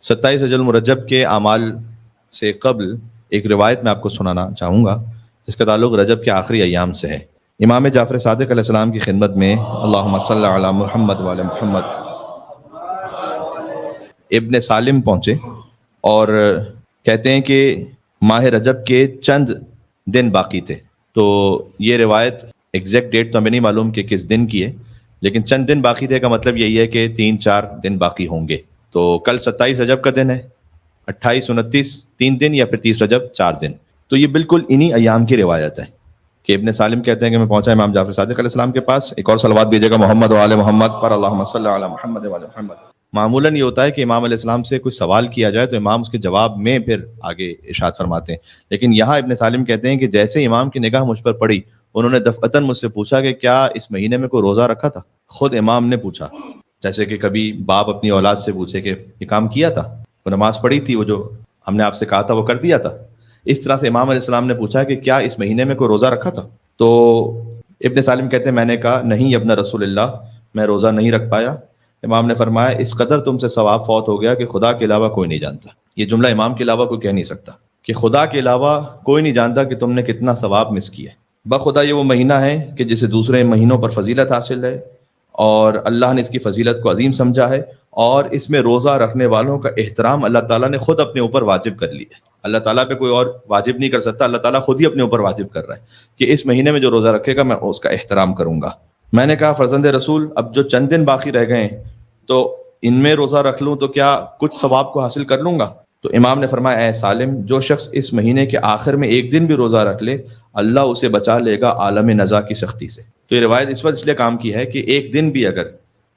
27 رجب المرجب کے اعمال سے قبل ایک روایت میں آپ کو سنانا چاہوں گا جس کا تعلق رجب کے آخری ایام سے ہے۔ امام جعفر صادق علیہ السلام کی خدمت میں اللہم صلی علی محمد وعلی محمد ابن سالم پہنچے اور کہتے ہیں کہ ماہ رجب کے چند دن باقی تھے۔ تو یہ روایت ایگزیکٹ ڈیٹ تو ہمیں نہیں معلوم کہ کس دن کی ہے، لیکن چند دن باقی تھے کا مطلب یہی ہے کہ 3-4 دن باقی ہوں گے۔ تو کل 27 رجب کا دن ہے، 28 29 3 دن، یا پھر 30 رجب 4 دن۔ تو یہ بالکل انہی ایام کی روایت ہے کہ ابن سالم کہتے ہیں کہ میں پہنچا امام جعفر صادق علیہ السلام کے پاس۔ ایک اور صلوات بھیجے گا محمد وعلی محمد پر، اللہم صلی علی محمد وعلی محمد۔ معمولاً یہ ہوتا ہے کہ امام علیہ السلام سے کوئی سوال کیا جائے تو امام اس کے جواب میں پھر آگے ارشاد فرماتے ہیں، لیکن یہاں ابن سالم کہتے ہیں کہ جیسے امام کی نگاہ مجھ پر پڑی، انہوں نے دفعتاً مجھ سے پوچھا کہ کیا اس مہینے میں کوئی روزہ رکھا تھا۔ خود امام نے پوچھا، جیسے کہ کبھی باپ اپنی اولاد سے پوچھے کہ یہ کام کیا تھا، وہ نماز پڑھی تھی، وہ جو ہم نے آپ سے کہا تھا وہ کر دیا تھا۔ اس طرح سے امام علیہ السلام نے پوچھا کہ کیا اس مہینے میں کوئی روزہ رکھا تھا۔ تو ابن سالم کہتے ہیں میں نے کہا نہیں ابن رسول اللہ، میں روزہ نہیں رکھ پایا۔ امام نے فرمایا اس قدر تم سے ثواب فوت ہو گیا کہ خدا کے علاوہ کوئی نہیں جانتا۔ یہ جملہ امام کے علاوہ کوئی کہہ نہیں سکتا کہ خدا کے علاوہ کوئی نہیں جانتا کہ تم نے کتنا ثواب مس کیا ہے۔ بخدا یہ وہ مہینہ ہے کہ جسے دوسرے مہینوں پر فضیلت حاصل ہے، اور اللہ نے اس کی فضیلت کو عظیم سمجھا ہے، اور اس میں روزہ رکھنے والوں کا احترام اللہ تعالیٰ نے خود اپنے اوپر واجب کر لیا ہے۔ اللہ تعالیٰ پہ کوئی اور واجب نہیں کر سکتا، اللہ تعالیٰ خود ہی اپنے اوپر واجب کر رہا ہے کہ اس مہینے میں جو روزہ رکھے گا میں اس کا احترام کروں گا۔ میں نے کہا فرزند رسول اب جو چند دن باقی رہ گئے ہیں تو ان میں روزہ رکھ لوں تو کیا کچھ ثواب کو حاصل کر لوں گا؟ تو امام نے فرمایا اے سالم، جو شخص اس مہینے کے آخر میں ایک دن بھی روزہ رکھ لے اللہ اسے بچا لے گا عالم نزا کی سختی سے۔ تو یہ روایت اس وقت اس لیے کام کی ہے کہ ایک دن بھی اگر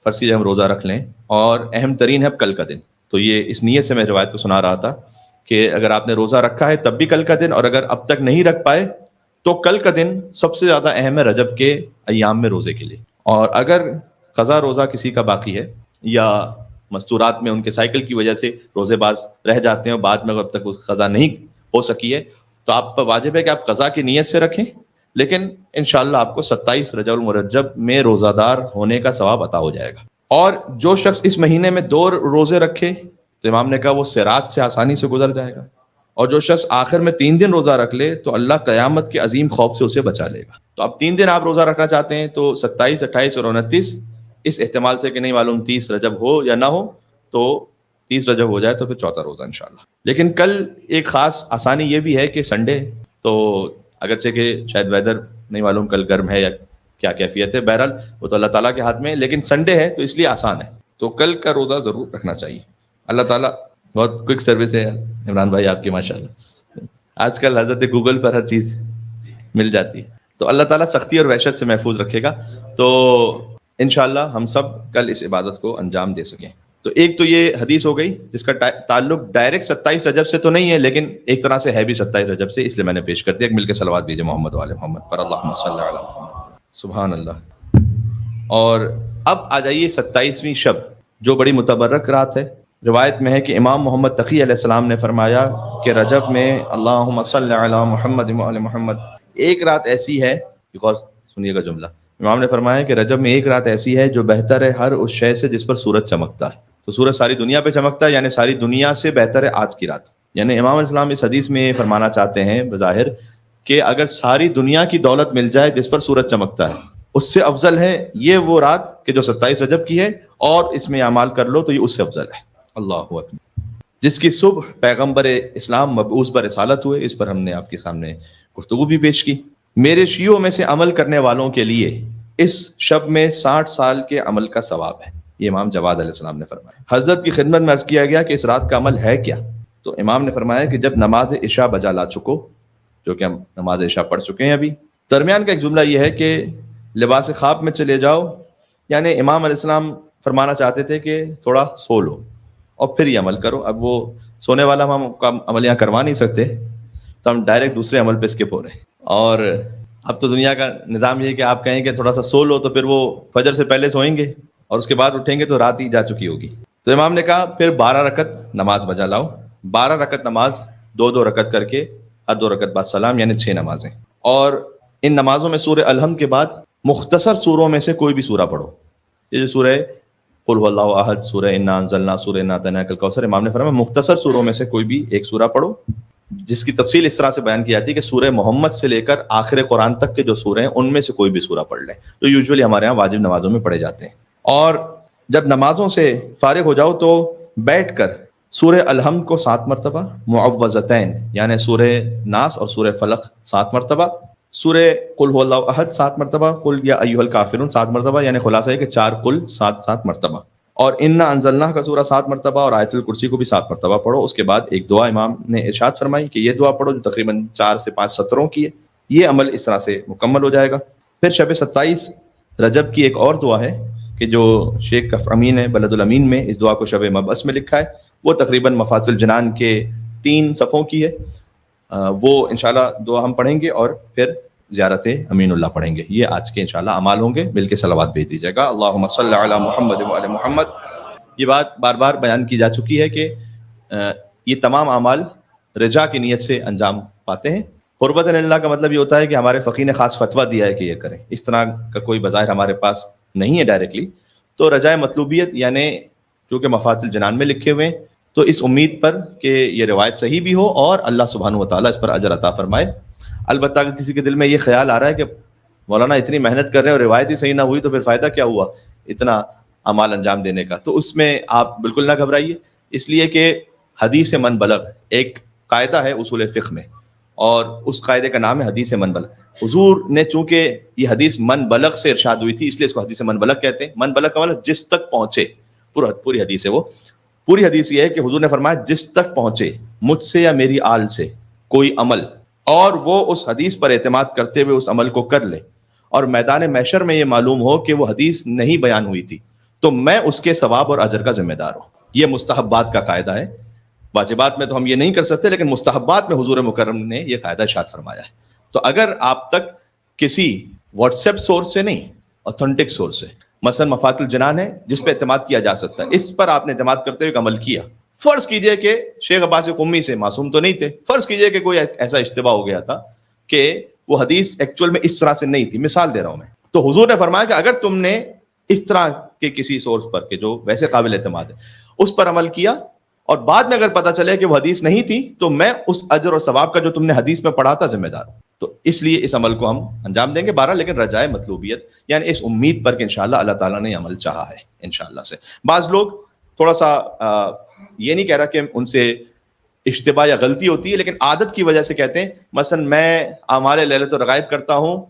فرض کیجیے ہم روزہ رکھ لیں، اور اہم ترین ہے کل کا دن، تو یہ اس نیت سے میں روایت کو سنا رہا تھا کہ اگر آپ نے روزہ رکھا ہے تب بھی کل کا دن، اور اگر اب تک نہیں رکھ پائے تو کل کا دن سب سے زیادہ اہم ہے رجب کے ایام میں روزے کے لیے۔ اور اگر قضا روزہ کسی کا باقی ہے یا مستورات میں ان کے سائیکل کی وجہ سے روزے باز رہ جاتے ہیں اور بعد میں اب تک اس قضا نہیں ہو سکی ہے، تو آپ پر واجب ہے کہ آپ قضا کی نیت سے رکھیں، لیکن انشاءاللہ آپ کو 27 رجب المرجب میں روزہ دار ہونے کا ثواب عطا ہو جائے گا۔ اور جو شخص اس مہینے میں 2 روزے رکھے تو امام نے کہا وہ صراط سے آسانی سے گزر جائے گا، اور جو شخص آخر میں 3 دن روزہ رکھ لے تو اللہ قیامت کے عظیم خوف سے اسے بچا لے گا۔ تو اب 3 دن آپ روزہ رکھنا چاہتے ہیں تو 27 28 اور 29، اس احتمال سے کہ نہیں معلوم 30 رجب ہو یا نہ ہو، تو 30 رجب ہو جائے تو پھر 4تھا روزہ انشاءاللہ۔ لیکن کل ایک خاص آسانی یہ بھی ہے کہ سنڈے، تو اگرچہ کہ شاید ویدر نہیں معلوم کل گرم ہے یا کیا کیفیت ہے، بہرحال وہ تو اللہ تعالیٰ کے ہاتھ میں ہے، لیکن سنڈے ہے تو اس لیے آسان ہے، تو کل کا روزہ ضرور رکھنا چاہیے۔ اللہ تعالیٰ بہت کوئک سروس ہے عمران بھائی آپ کی ماشاءاللہ، آج کل حضرت گوگل پر ہر چیز مل جاتی ہے، تو اللہ تعالیٰ سختی اور وحشت سے محفوظ رکھے گا، تو انشاءاللہ ہم سب کل اس عبادت کو انجام دے سکیں۔ تو ایک تو یہ حدیث ہو گئی جس کا تعلق ڈائریکٹ 27 رجب سے تو نہیں ہے، لیکن ایک طرح سے ہے بھی 27 رجب سے، اس لیے میں نے پیش کر دیا۔ ایک مل کے صلوات بھیجے محمد وعلی محمد پر، اللہم صلی علی محمد، سبحان اللہ۔ اور اب آ جائیے 27ویں شب جو بڑی متبرک رات ہے۔ روایت میں ہے کہ امام محمد تقی علیہ السلام نے فرمایا کہ رجب میں اللہم صلی علی محمد وعلی محمد، ایک رات ایسی ہے، غور سنیے گا جملہ، امام نے فرمایا کہ رجب میں ایک رات ایسی ہے جو بہتر ہے ہر اس شے سے جس پر سورج چمکتا ہے۔ تو سورج ساری دنیا پہ چمکتا ہے، یعنی ساری دنیا سے بہتر ہے آج کی رات۔ یعنی امام علیہ السلام اس حدیث میں فرمانا چاہتے ہیں بظاہر کہ اگر ساری دنیا کی دولت مل جائے جس پر سورج چمکتا ہے، اس سے افضل ہے یہ وہ رات کہ جو 27 رجب کی ہے، اور اس میں اعمال کر لو تو یہ اس سے افضل ہے۔ اللہ اکبر۔ جس کی صبح پیغمبر اسلام مبعوث برسالت ہوئے، اس پر ہم نے آپ کے سامنے گفتگو بھی پیش کی۔ میرے شیعوں میں سے عمل کرنے والوں کے لیے اس شب میں 60 سال کے عمل کا ثواب ہے، یہ امام جواد علیہ السلام نے فرمایا۔ حضرت کی خدمت میں عرض کیا گیا کہ اس رات کا عمل ہے کیا؟ تو امام نے فرمایا کہ جب نماز عشاء بجا لا چکو، جو کہ ہم نماز عشاء پڑھ چکے ہیں ابھی، درمیان کا ایک جملہ یہ ہے کہ لباس خواب میں چلے جاؤ، یعنی امام علیہ السلام فرمانا چاہتے تھے کہ تھوڑا سو لو اور پھر یہ عمل کرو۔ اب وہ سونے والا ہم عمل یہاں کروا نہیں سکتے، تو ہم ڈائریکٹ دوسرے عمل پہ اسکپ ہو رہے ہیں۔ اور اب تو دنیا کا نظام یہ ہے کہ آپ کہیں کہ تھوڑا سا سو لو تو پھر وہ فجر سے پہلے سوئیں گے اور اس کے بعد اٹھیں گے تو رات ہی جا چکی ہوگی۔ تو امام نے کہا پھر 12 رکعت نماز بجا لاؤ، 12 رکعت نماز 2 رکعت کر کے، ہر 2 رکعت بعد سلام، یعنی 6 نمازیں۔ اور ان نمازوں میں سورہ الحمد کے بعد مختصر سوروں میں سے کوئی بھی سورہ پڑھو۔ یہ جو سورہ قل هو اللہ احد، سورہ انا انزلنا، سورہ انا اعطیناک الکوثر. امام نے فرمایا مختصر سوروں میں سے کوئی بھی ایک سورہ پڑھو، جس کی تفصیل اس طرح سے بیان کی جاتی ہے کہ سورہ محمد سے لے کر آخر قرآن تک کے جو سورے ہیں ان میں سے کوئی بھی سورہ پڑھ لیں، جو یوزولی ہمارے ہاں واجب نمازوں میں پڑھے جاتے ہیں. اور جب نمازوں سے فارغ ہو جاؤ تو بیٹھ کر سورہ الحمد کو 7 مرتبہ، معوذتین یعنی سورہ ناس اور سورہ فلق 7 مرتبہ، سورہ قل هو اللہ احد 7 مرتبہ، قل یا ایھا الکافرون 7 مرتبہ، یعنی خلاصہ ہے کہ 4 قل 7 مرتبہ، اور انا انزلنا کا سورہ 7 مرتبہ اور آیت الکرسی کو بھی 7 مرتبہ پڑھو. اس کے بعد ایک دعا امام نے ارشاد فرمائی کہ یہ دعا پڑھو جو تقریباً 4 سے 5 سطروں کی ہے. یہ عمل اس طرح سے مکمل ہو جائے گا. پھر شب 27 رجب کی ایک اور دعا ہے کہ جو شیخ کفر امین ہے بلد الامین میں اس دعا کو شب مبعث میں لکھا ہے، وہ تقریباً مفاتح الجنان کے 3 صفحوں کی ہے. وہ انشاءاللہ دعا ہم پڑھیں گے اور پھر زیارت امین اللہ پڑھیں گے. یہ آج کے انشاءاللہ اعمال ہوں گے. مل کے صلوات بھیج دیجیے گا. اللہم صلی علی محمد و علی محمد. یہ بات بار بار بیان کی جا چکی ہے کہ یہ تمام اعمال رجا کی نیت سے انجام پاتے ہیں. قربت اللہ کا مطلب یہ ہوتا ہے کہ ہمارے فقیر نے خاص فتویٰ دیا ہے کہ یہ کریں. اس طرح کا کوئی بظاہر ہمارے پاس نہیں ہے ڈائریکٹلی. تو رجائے مطلوبیت یعنی جو کہ مفاتح الجنان میں لکھے ہوئے ہیں، تو اس امید پر کہ یہ روایت صحیح بھی ہو اور اللہ سبحانہ و تعالیٰ اس پر اجر عطا فرمائے. البتہ اگر کسی کے دل میں یہ خیال آ رہا ہے کہ مولانا اتنی محنت کر رہے ہیں اور روایت ہی صحیح نہ ہوئی تو پھر فائدہ کیا ہوا اتنا اعمال انجام دینے کا، تو اس میں آپ بالکل نہ گھبرائیے. اس لیے کہ حدیث من بلغ ایک قاعدہ ہے اصول فقہ میں، اور اس قاعدے کا نام ہے حدیث من بلغ. حضور نے چونکہ یہ حدیث من بلغ سے ارشاد ہوئی تھی اس لیے اس کو حدیث من بلغ کہتے ہیں. من بلغ کا مطلب جس تک پہنچے. پوری حدیث ہے وہ. پوری حدیث یہ ہے کہ حضور نے فرمایا جس تک پہنچے مجھ سے یا میری آل سے کوئی عمل اور وہ اس حدیث پر اعتماد کرتے ہوئے اس عمل کو کر لے اور میدان محشر میں یہ معلوم ہو کہ وہ حدیث نہیں بیان ہوئی تھی تو میں اس کے ثواب اور اجر کا ذمہ دار ہوں. یہ مستحبات کا قاعدہ ہے. واجبات میں تو ہم یہ نہیں کر سکتے، لیکن مستحبات میں حضور مکرم نے یہ قاعدہ ارشاد فرمایا ہے. تو اگر آپ تک کسی واٹس ایپ سورس سے نہیں، اوتھینٹک سورس سے، مثلا مفاتح الجنان ہے جس پہ اعتماد کیا جا سکتا ہے، اس پر آپ نے اعتماد کرتے ہوئے عمل کیا. فرض کیجئے کہ شیخ عباس قمی سے معصوم تو نہیں تھے، فرض کیجئے کہ کوئی ایسا اشتباہ ہو گیا تھا کہ وہ حدیث ایکچوئل میں اس طرح سے نہیں تھی، مثال دے رہا ہوں میں، تو حضور نے فرمایا کہ اگر تم نے اس طرح کے کسی سورس پر کہ جو ویسے قابل اعتماد ہے اس پر عمل کیا اور بعد میں اگر پتہ چلے کہ وہ حدیث نہیں تھی تو میں اس اجر اور ثواب کا جو تم نے حدیث میں پڑھا تھا ذمہ دار ہوں. تو اس لیے اس عمل کو ہم انجام دیں گے. بہرحال لیکن رجائے مطلوبیت یعنی اس امید پر کہ انشاءاللہ اللہ تعالیٰ نے عمل چاہا ہے انشاءاللہ سے. بعض لوگ تھوڑا سا یہ نہیں کہہ رہا کہ ان سے اشتباہ یا غلطی ہوتی ہے، لیکن عادت کی وجہ سے کہتے ہیں مثلا میں اعمال لیلۃ الرغائب کرتا ہوں،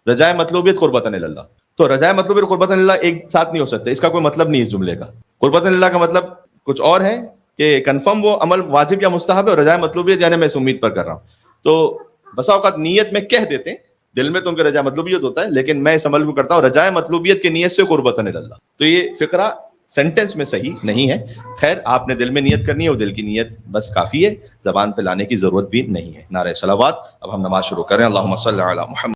رجائے مطلوبیت قربۃ اللہ. تو رجائے مطلوبیت قربۃ اللہ ایک ساتھ نہیں ہو سکتے. اس کا کوئی مطلب نہیں اس جملے کا. قربۃ اللہ کا مطلب کچھ اور ہے کہ کنفرم وہ عمل واجب یا مستحب ہے، اور رجائے مطلوبیت یعنی میں اس امید پر کر رہا ہوں. تو بسا اوقات نیت میں کہہ دیتے ہیں، دل میں تو ان کا رجائے مطلوبیت ہوتا ہے، لیکن میں اس عمل کو کرتا ہوں رجائے مطلوبیت کی نیت سے قربۃ اللہ. تو یہ فقرہ سینٹنس میں صحیح نہیں ہے. خیر آپ نے دل میں نیت کرنی ہے، وہ دل کی نیت بس کافی ہے، زبان پہ لانے کی ضرورت بھی نہیں ہے. نعرہ صلوات. اب ہم نماز شروع کریں. اللہم صلی علی محمد.